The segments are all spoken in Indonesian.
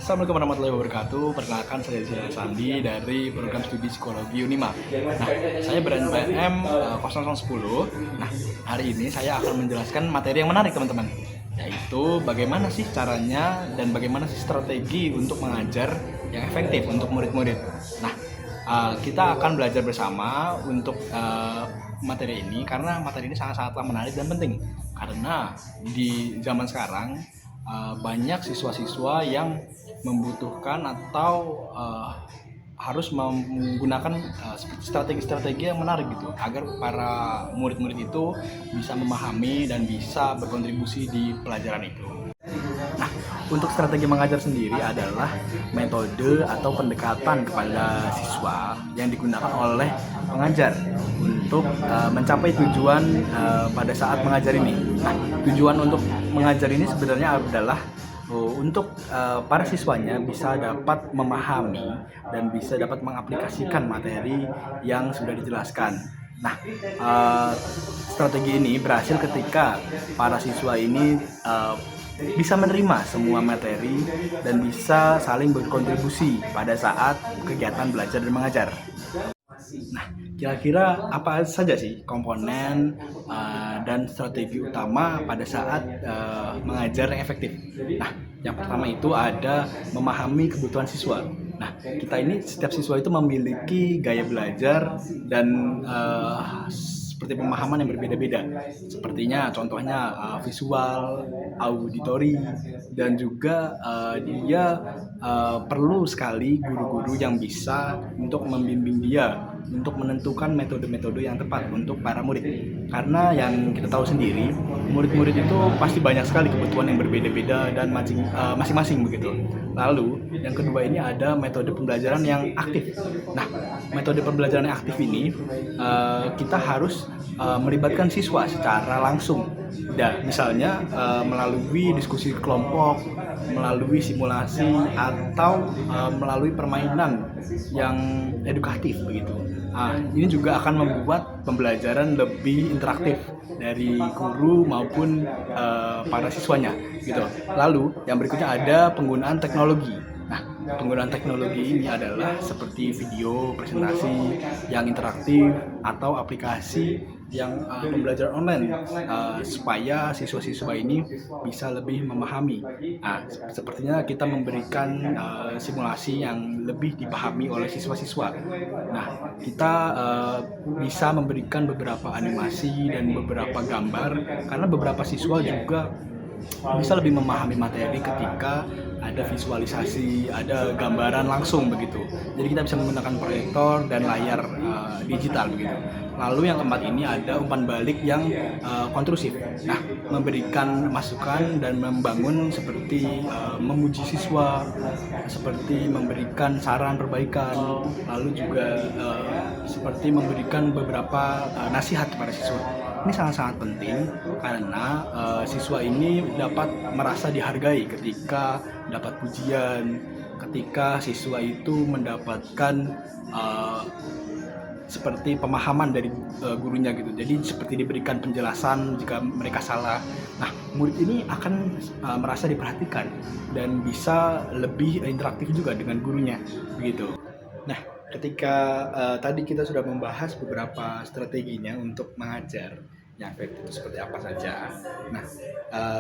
Assalamualaikum warahmatullahi wabarakatuh. Perkenalkan, saya Sandi dari program studi psikologi Unima. Nah, saya ber-NPM 0010. Nah, hari ini saya akan menjelaskan materi yang menarik, teman-teman, yaitu bagaimana sih caranya dan bagaimana sih strategi untuk mengajar yang efektif untuk murid-murid. Nah, kita akan belajar bersama untuk materi ini karena materi ini sangat-sangatlah menarik dan penting, karena di zaman sekarang banyak siswa-siswa yang membutuhkan atau harus menggunakan strategi-strategi yang menarik gitu agar para murid-murid itu bisa memahami dan bisa berkontribusi di pelajaran itu. Nah, untuk strategi mengajar sendiri adalah metode atau pendekatan kepada siswa yang digunakan oleh pengajar untuk mencapai tujuan pada saat mengajar ini. Nah, tujuan untuk mengajar ini sebenarnya adalah untuk para siswanya bisa dapat memahami dan bisa dapat mengaplikasikan materi yang sudah dijelaskan. Nah, strategi ini berhasil ketika para siswa ini bisa menerima semua materi dan bisa saling berkontribusi pada saat kegiatan belajar dan mengajar. Nah, kira-kira apa saja sih komponen dan strategi utama pada saat mengajar yang efektif? Nah, yang pertama itu ada memahami kebutuhan siswa. Nah, setiap siswa itu memiliki gaya belajar dan seperti pemahaman yang berbeda-beda. Sepertinya contohnya visual, auditori, dan juga dia perlu sekali guru-guru yang bisa untuk membimbing dia untuk menentukan metode-metode yang tepat untuk para murid. Karena yang kita tahu sendiri, murid-murid itu pasti banyak sekali kebutuhan yang berbeda-beda dan masing-masing begitu. Lalu, yang kedua ini ada metode pembelajaran yang aktif. Nah, metode pembelajaran yang aktif ini kita harus melibatkan siswa secara langsung. Misalnya melalui diskusi kelompok, melalui simulasi, atau melalui permainan yang edukatif begitu. Ini juga akan membuat pembelajaran lebih interaktif dari guru maupun para siswanya gitu. Lalu yang berikutnya ada penggunaan teknologi. Nah, penggunaan teknologi ini adalah seperti video, presentasi yang interaktif atau aplikasi yang pembelajaran online supaya siswa-siswa ini bisa lebih memahami. Sepertinya kita memberikan simulasi yang lebih dipahami oleh siswa-siswa. Nah, kita bisa memberikan beberapa animasi dan beberapa gambar karena beberapa siswa juga bisa lebih memahami materi ketika ada visualisasi, ada gambaran langsung begitu. Jadi kita bisa menggunakan proyektor dan layar digital begitu. Lalu yang keempat ini ada umpan balik yang kontrusif. Nah, memberikan masukan dan membangun seperti memuji siswa, seperti memberikan saran perbaikan, lalu juga seperti memberikan beberapa nasihat kepada siswa. Ini sangat-sangat penting karena siswa ini dapat merasa dihargai ketika dapat pujian, ketika siswa itu mendapatkan seperti pemahaman dari gurunya gitu. Jadi seperti diberikan penjelasan jika mereka salah. Nah, murid ini akan merasa diperhatikan dan bisa lebih interaktif juga dengan gurunya begitu. Nah, ketika tadi kita sudah membahas beberapa strateginya untuk mengajar yang efektif itu seperti apa saja. Nah,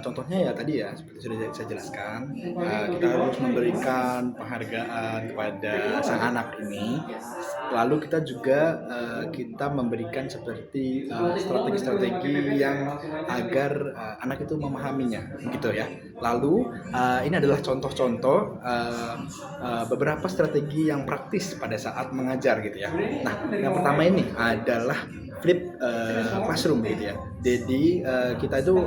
contohnya ya tadi ya seperti sudah saya jelaskan, kita harus memberikan penghargaan kepada sang anak ini. Lalu kita juga kita memberikan seperti strategi-strategi yang agar anak itu memahaminya, gitu ya. Lalu ini adalah contoh-contoh beberapa strategi yang praktis pada saat mengajar gitu ya. Nah, yang pertama ini adalah flip classroom gitu ya. Jadi kita itu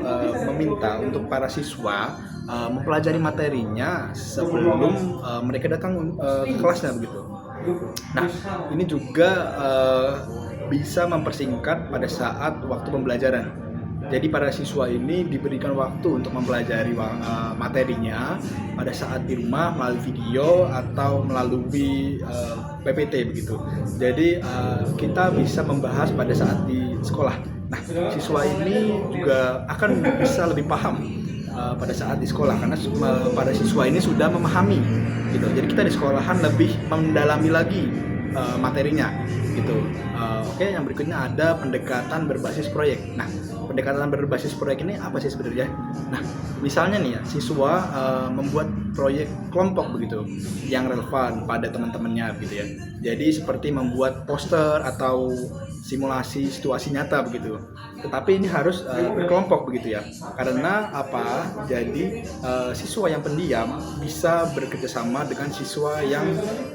meminta untuk para siswa mempelajari materinya sebelum mereka datang ke kelasnya begitu. Nah, ini juga bisa mempersingkat pada saat waktu pembelajaran. Jadi para siswa ini diberikan waktu untuk mempelajari materinya pada saat di rumah melalui video atau melalui PPT begitu. Jadi kita bisa membahas pada saat di sekolah. Nah, siswa ini juga akan bisa lebih paham pada saat di sekolah, karena pada siswa ini sudah memahami gitu. Jadi kita di sekolahan lebih mendalami lagi materinya gitu. Oke, yang berikutnya ada pendekatan berbasis proyek. Nah, pendekatan berbasis proyek ini apa sih sebenarnya? Nah, misalnya nih ya, siswa membuat proyek kelompok begitu yang relevan pada teman-temannya gitu ya. Jadi seperti membuat poster atau simulasi situasi nyata begitu. Tetapi ini harus berkelompok begitu ya. Karena apa? Jadi siswa yang pendiam bisa bekerja sama dengan siswa yang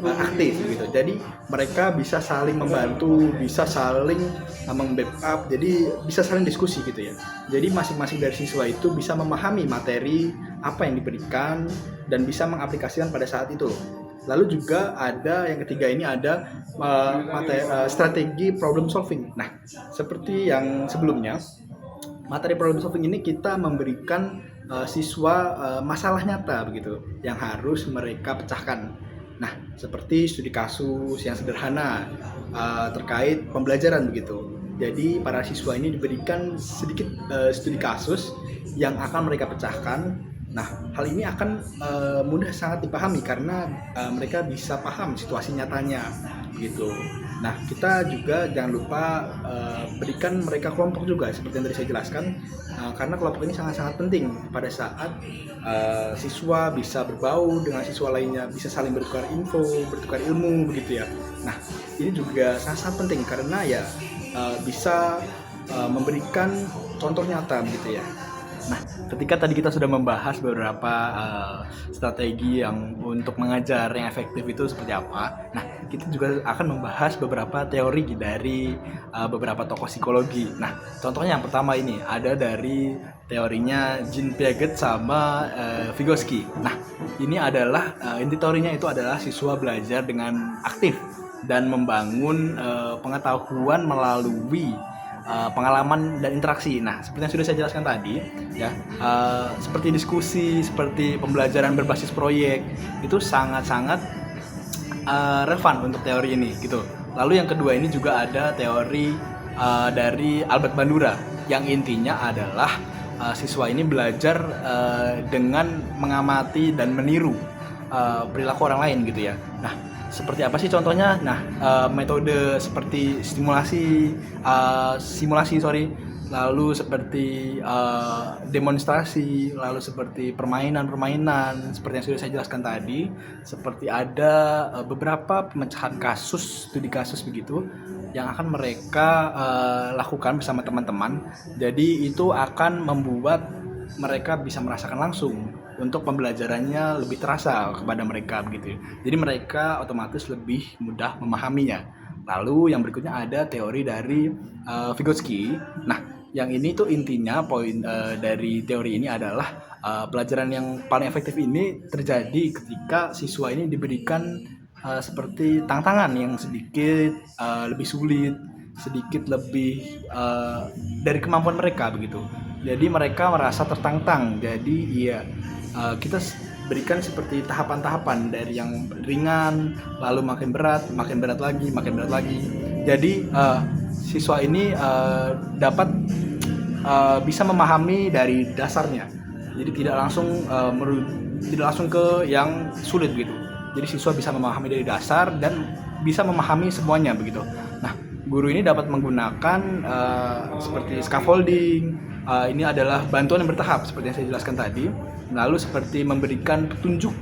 aktif begitu. Jadi mereka bisa saling membantu, bisa saling membackup, jadi bisa saling diskusi gitu ya. Jadi masing-masing dari siswa itu bisa memahami materi apa yang diberikan dan bisa mengaplikasikan pada saat itu. Lalu juga ada yang ketiga ini ada strategi problem solving. Nah, seperti yang sebelumnya, materi problem solving ini kita memberikan siswa masalah nyata begitu yang harus mereka pecahkan. Nah, seperti studi kasus yang sederhana terkait pembelajaran begitu. Jadi para siswa ini diberikan sedikit studi kasus yang akan mereka pecahkan. Nah, hal ini akan mudah sangat dipahami karena mereka bisa paham situasi nyatanya gitu. Nah, kita juga jangan lupa berikan mereka kelompok juga seperti yang tadi saya jelaskan, karena kelompok ini sangat-sangat penting pada saat siswa bisa berbaur dengan siswa lainnya, bisa saling bertukar info, bertukar ilmu begitu ya. Nah, ini juga sangat-sangat penting karena ya bisa memberikan contoh nyata begitu ya. Nah, ketika tadi kita sudah membahas beberapa strategi yang untuk mengajar yang efektif itu seperti apa, nah kita juga akan membahas beberapa teori dari beberapa tokoh psikologi. Nah, contohnya yang pertama ini ada dari teorinya Jean Piaget sama Vygotsky. Nah, ini adalah inti teorinya itu adalah siswa belajar dengan aktif dan membangun pengetahuan melalui pengalaman dan interaksi. Nah, seperti yang sudah saya jelaskan tadi, ya, seperti diskusi, seperti pembelajaran berbasis proyek, itu sangat-sangat relevan untuk teori ini, gitu. Lalu yang kedua ini juga ada teori dari Albert Bandura, yang intinya adalah siswa ini belajar dengan mengamati dan meniru perilaku orang lain, gitu ya. Nah, seperti apa sih contohnya? Nah, metode seperti simulasi, lalu seperti demonstrasi, lalu seperti permainan-permainan, seperti yang sudah saya jelaskan tadi, seperti ada beberapa pemecahan kasus, studi kasus begitu, yang akan mereka lakukan bersama teman-teman. Jadi itu akan membuat mereka bisa merasakan langsung untuk pembelajarannya lebih terasa kepada mereka begitu. Jadi mereka otomatis lebih mudah memahaminya. Lalu yang berikutnya ada teori dari Vygotsky. Nah, yang ini tuh intinya poin dari teori ini adalah pelajaran yang paling efektif ini terjadi ketika siswa ini diberikan seperti tantangan yang sedikit lebih sulit, sedikit lebih dari kemampuan mereka begitu. Jadi mereka merasa tertantang. Jadi iya, kita berikan seperti tahapan-tahapan dari yang ringan, lalu makin berat lagi, makin berat lagi. Jadi siswa ini dapat bisa memahami dari dasarnya. Jadi tidak langsung ke yang sulit begitu. Jadi siswa bisa memahami dari dasar dan bisa memahami semuanya begitu. Nah, guru ini dapat menggunakan seperti scaffolding. Ini adalah bantuan yang bertahap seperti yang saya jelaskan tadi. Lalu seperti memberikan petunjuk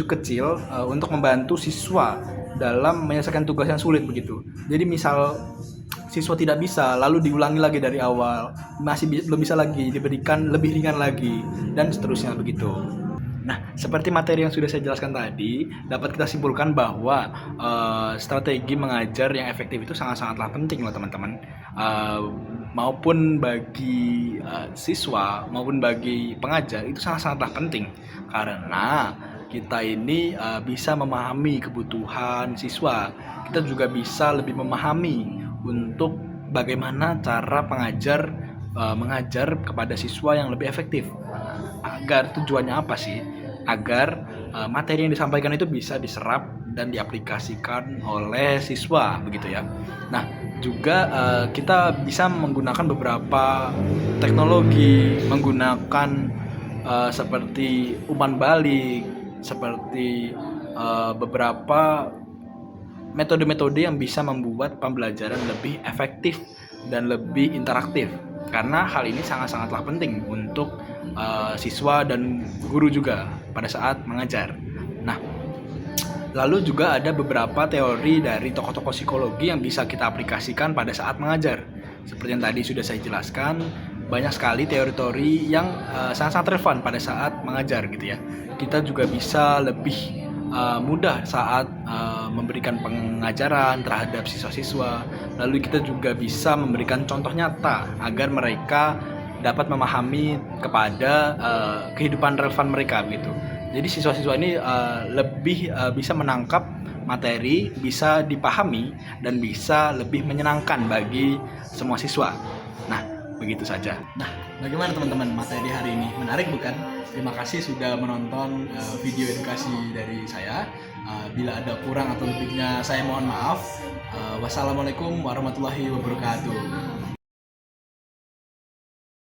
kecil untuk membantu siswa dalam menyelesaikan tugas yang sulit begitu. Jadi misal siswa tidak bisa, lalu diulangi lagi dari awal, masih belum bisa lagi, diberikan lebih ringan lagi, dan seterusnya begitu. Nah, seperti materi yang sudah saya jelaskan tadi, dapat kita simpulkan bahwa strategi mengajar yang efektif itu sangat-sangatlah penting loh teman-teman. Maupun bagi siswa, maupun bagi pengajar, itu sangat-sangatlah penting. Karena kita ini bisa memahami kebutuhan siswa. Kita juga bisa lebih memahami untuk bagaimana cara pengajar mengajar kepada siswa yang lebih efektif. Agar tujuannya apa sih? Agar materi yang disampaikan itu bisa diserap dan diaplikasikan oleh siswa begitu ya. Nah, juga kita bisa menggunakan beberapa teknologi, menggunakan seperti umpan balik, seperti beberapa metode-metode yang bisa membuat pembelajaran lebih efektif dan lebih interaktif. Karena hal ini sangat-sangatlah penting untuk siswa dan guru juga pada saat mengajar. Nah, lalu juga ada beberapa teori dari tokoh-tokoh psikologi yang bisa kita aplikasikan pada saat mengajar. Seperti yang tadi sudah saya jelaskan, banyak sekali teori-teori yang sangat-sangat relevan pada saat mengajar gitu ya. Kita juga bisa lebih mudah saat memberikan pengajaran terhadap siswa-siswa. Lalu kita juga bisa memberikan contoh nyata agar mereka dapat memahami kepada kehidupan relevan mereka gitu. Jadi siswa-siswa ini lebih bisa menangkap materi, bisa dipahami, dan bisa lebih menyenangkan bagi semua siswa. Nah, begitu saja. Nah, bagaimana teman-teman materi hari ini? Menarik bukan? Terima kasih sudah menonton video edukasi dari saya. Bila ada kurang atau lebihnya saya mohon maaf. Wassalamualaikum warahmatullahi wabarakatuh.